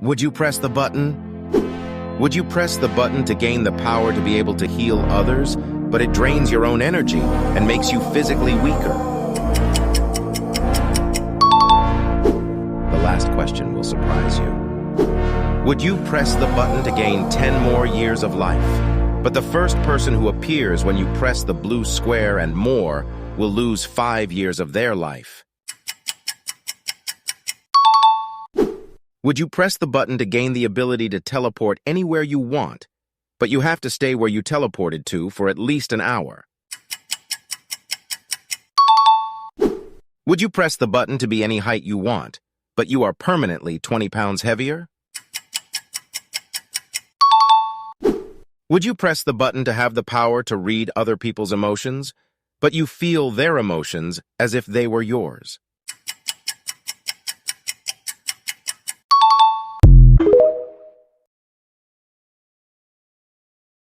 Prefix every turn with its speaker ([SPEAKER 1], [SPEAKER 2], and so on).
[SPEAKER 1] Would you press the button? Would you press the button to gain the power to be able to heal others, but it drains your own energy and makes you physically weaker? The last question will surprise you. Would you press the button to gain 10 more years of life? But the first person who appears when you press the blue square and more will lose 5 years of their life. Would you press the button to gain the ability to teleport anywhere you want, but you have to stay where you teleported to for at least an hour? Would you press the button to be any height you want, but you are permanently 20 pounds heavier? Would you press the button to have the power to read other people's emotions, but you feel their emotions as if they were yours?